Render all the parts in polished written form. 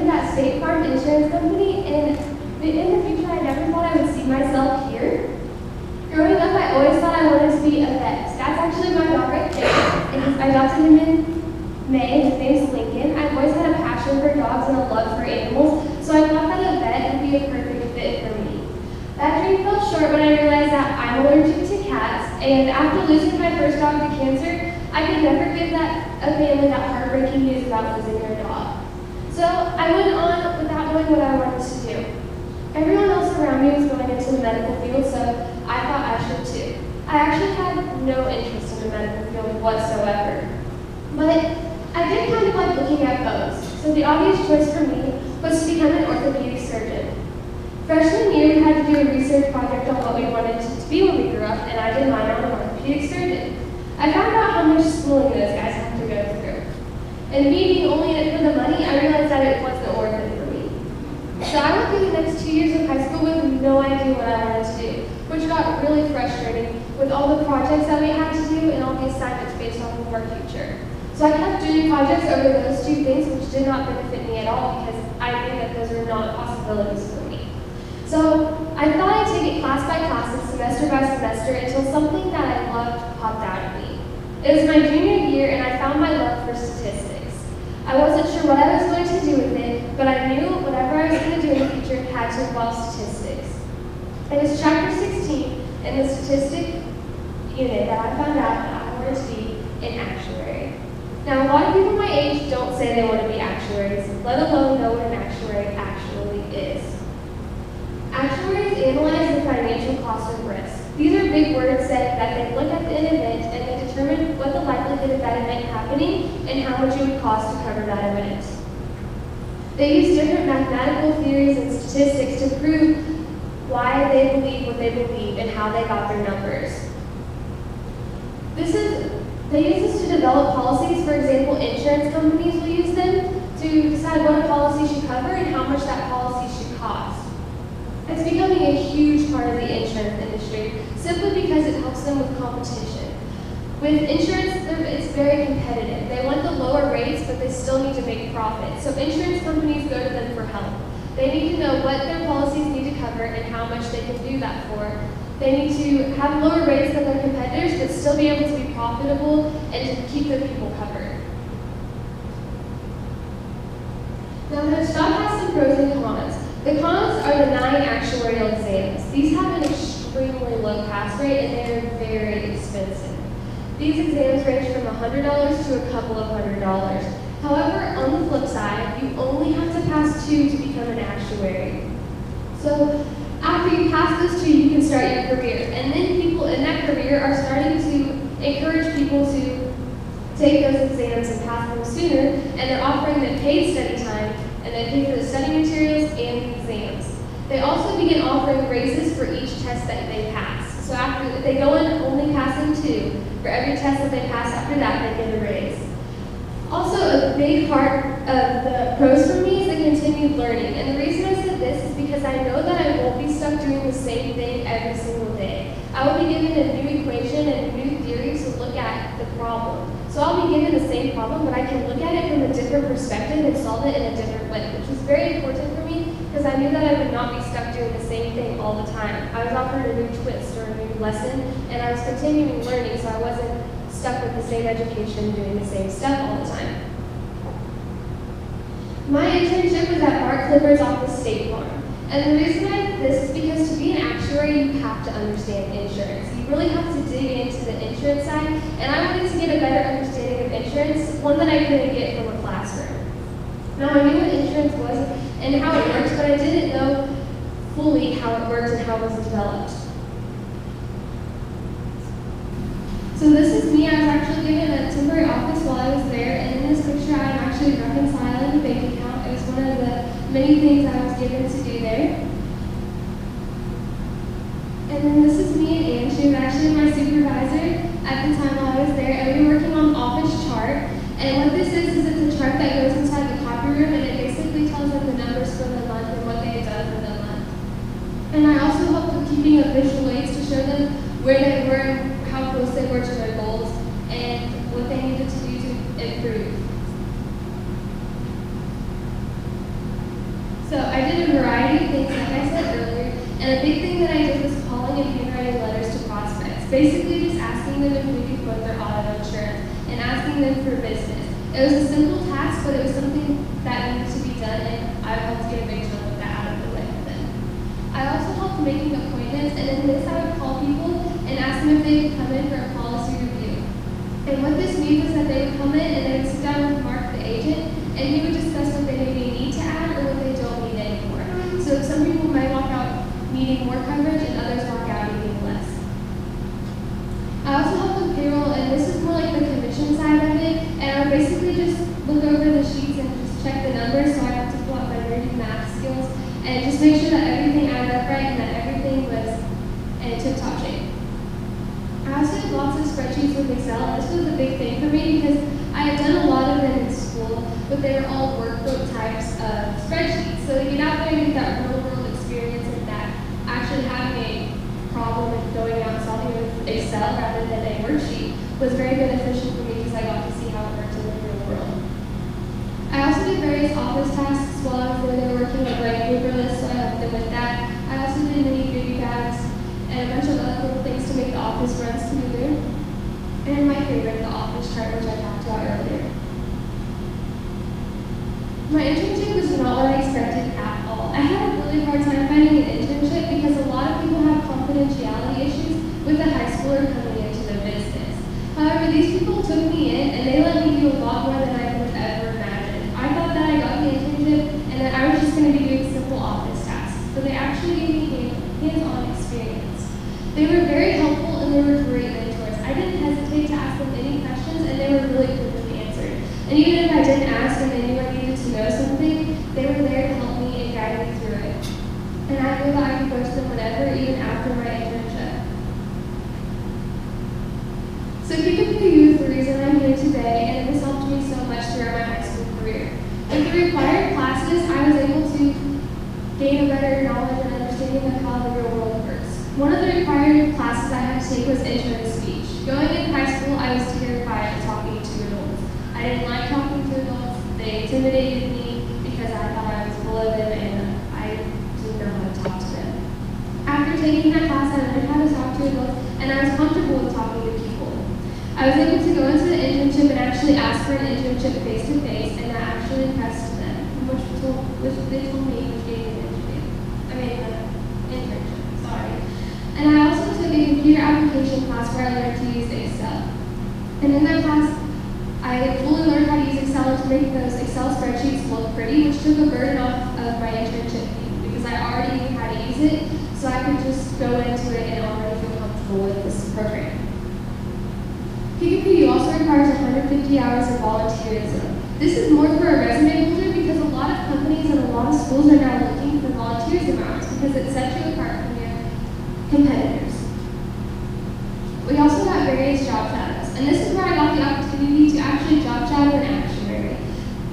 at State Farm Insurance Company, and in the future I never thought I would see myself here. Growing up, I always thought I wanted to be a vet. That's actually my dog right there, and I adopted him in May. His name's Lincoln. I've always had a passion for dogs and a love for animals, so I thought that a vet would be a perfect fit for me. That dream fell short when I realized that I'm allergic to cats, and after losing my first dog to cancer, I could never give a family that heartbreaking news about losing their dog. So I went on without knowing what I wanted to do. Everyone else around me was going into the medical field, so I thought I should too. I actually had no interest in the medical field whatsoever. But I did kind of like looking at bones, so the obvious choice for me was to become an orthopedic surgeon. Freshman year, we had to do a research project on what we wanted to be when we grew up, and I did mine on an orthopedic surgeon. I found out how much schooling those guys have to go through. And me being only in it for the money, I realized that it wasn't worth it for me. So I went through the next 2 years of high school with no idea what I wanted to do, which got really frustrating with all the projects that we had to do and all the assignments based off of our future. So I kept doing projects over those two things, which did not benefit me at all because I knew that those were not possibilities for me. So I thought I'd take it class by class and semester by semester until something that I loved popped out at me. It was my junior year and I found my love for statistics. I wasn't sure what I was going to do with it, but I knew whatever I was going to do in the future had to involve statistics. It was chapter 16 in the statistic unit that I found out that I wanted to be an actuary. Now, a lot of people my age don't say they want to be actuaries, let alone know what an actuary actually is. Actuaries analyze the financial cost of risk. These are big words that they look at an event and they determine what the likelihood of that event happening and how much it would cost to cover that event. They use different mathematical theories and statistics to prove why they believe what they believe and how they got their numbers. They use this to develop policies. For example, insurance companies will use them to decide what a policy should cover and how much that policy should cost. It's becoming a huge part of the insurance industry simply because it helps them with competition. With insurance, it's very competitive. They want the lower rates, but they still need to make profit. So insurance companies go to them for help. They need to know what their policies need to cover and how much they can do that for. They need to have lower rates than their competitors, but still be able to be profitable and to keep their people covered. Now, this job has some pros and cons. The cons are the 9 actuarial exams. These have an extremely low pass rate and they are very expensive. These exams range from $100 to a couple of $100. However, on the flip side, you only have to pass 2 to become an actuary. So after you pass those 2, you can start your career. And then people in that career are starting to encourage people to take those exams and pass them sooner, and they're offering them paid study time, and they pay for the study materials and the exams. They also begin offering raises for each test that they pass. So if they go in only passing 2, for every test that they pass after that, they get a raise. Also, a big part of the pros for me is the continued learning. And the reason I said this is because I know that I won't be stuck doing the same thing every single day. I will be given a new equation and a new theory to look at the problem. So I'll be given the same problem, but I can look at it from a different perspective and solve it in a different way, which was very important for me because I knew that I would not be stuck doing the same thing all the time. I was offered a new twist or a new lesson, and I was continuing learning, so I wasn't stuck with the same education doing the same stuff all the time. My internship was at Mark Clippers office State Farm. And the reason I did this is because to be an actuary, you have to understand insurance. You really have to dig into the insurance side, and I wanted to get a better understanding of insurance, one that I couldn't get from a classroom. Now, I knew what insurance was and how it works, but I didn't know fully how it worked and how it was developed. So this is me. I was actually given a temporary office while I was there, and in this picture I'm actually reconciling a bank account. It was one of the many things I was given to do there. And then this is me and Anne. She was actually my supervisor at the time while I was there, and we were working on the office chart. And what this is it's a chart that goes inside the copy room, and it basically tells them the numbers for the month and what they had done for the month. And I also helped with keeping up visual aids to show them where they were, how close they were to their goals, and what they needed to do to improve. basically just asking them if we could quote their auto insurance and asking them for business. It was a simple task, but it was something that needed to be done, and I helped get a big chunk of that out of the way for them. I also helped making appointments, and in this I would call people and ask them if they could come in for a policy review. And what this means is that they would come in and they would sit down with Mark, the agent, and he would discuss what they maybe need to add or what they don't need anymore. So some people might walk out needing more coverage and others walk out needing less. I also help with payroll, and this is more like the commission side of it, and I would basically just look over the sheets and just check the numbers, so I have to pull out my nerdy math skills and just make sure that everything added up right and that everything was in tip-top shape. I also did lots of spreadsheets with Excel, and this was a big thing for me because I had done a lot of them in school, but they were all workbook types of spreadsheets. So to get out there and get that real-world experience and that actually having a problem and going out and solving it with Excel rather than a worksheet was very beneficial for me because I got to see how it worked in the real world. I also did various office tasks while I was there working with like paperless, so I helped them with that. I also did mini goodie bags and a bunch of other little things to make the office run smoother. And my favorite, the office chart, which I talked about earlier. My internship was not what I expected at all. I had a really hard time finding an internship because a lot of people have confidentiality issues with a high schooler coming into the business. However, these people took me in and they let me do a lot more than I could have ever imagined. I thought that I got the internship and that I was just going to be doing simple office tasks, but they actually gave me hands-on experience. They were very helpful and they were great mentors. I didn't hesitate to ask them any questions and they were really quickly answered. And even if I didn't ask and they knew I needed to know something, they were there to help me and guide me through it. And I knew that I could go to them whenever, even after my internship. So Kickapoo U is the reason I'm here today, and it has helped me so much throughout my high school career. With the required classes, I was able to gain a better knowledge and understanding of how the real world works. One of the required classes I had to take was intro to speech. Going in high school, I was terrified of talking to adults. I didn't like talking to adults. They intimidated me because I thought I was full of them and I didn't know how to talk to them. After taking that class, I learned how to talk to adults and I was comfortable with talking to people. I was able to go into the internship and actually ask for an internship face-to-face, and that actually impressed them, which they told me was gave me an internship, sorry. And I also took a computer application class where I learned to use Excel. And in that class, I fully learned how to use Excel and to make those Excel spreadsheets look pretty, which took a burden off of my internship because I already knew how to use it, so I could just go into it and already feel comfortable with this program. Kickapoo U also requires 150 hours of volunteerism. This is more for a resume builder because a lot of companies and a lot of schools are now looking for volunteerism hours because it sets you apart from your competitors. We also got various job shadows, and this is where I got the opportunity to actually job shadow an actuary.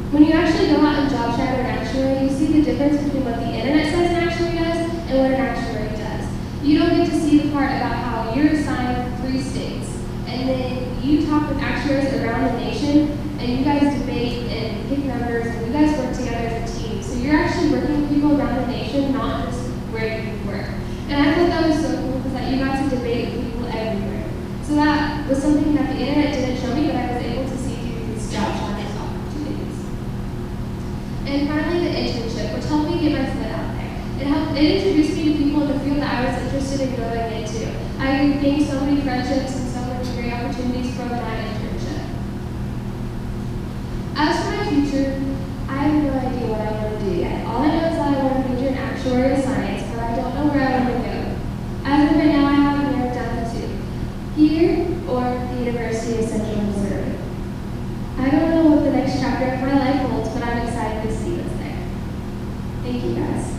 When you actually go out and job shadow an actuary, you see the difference between what the internet says an actuary does and what an actuary does. You don't get to see the part about how you're assigned 3 states, and then you talk with actuaries around the nation, and you guys debate and pick numbers, and you guys work together as a team. So you're actually working with people around the nation, not just where you work. And I thought that was so cool because that you got to debate with people everywhere. So that was something that the internet didn't show me, but I was able to see through these job shadows opportunities. And finally, the internship, which helped me get my foot out there. It introduced me to people in the field that I was interested in going into. I gained so many friendships and so many great opportunities from that internship. As for my future, I have no idea what I want to do yet. All I know is that I want to major in actuarial science, but I don't know where I want to go. As of right now, I haven't narrowed down to here or the University of Central Missouri. I don't know what the next chapter of my life holds, but I'm excited to see what's there. Thank you, guys.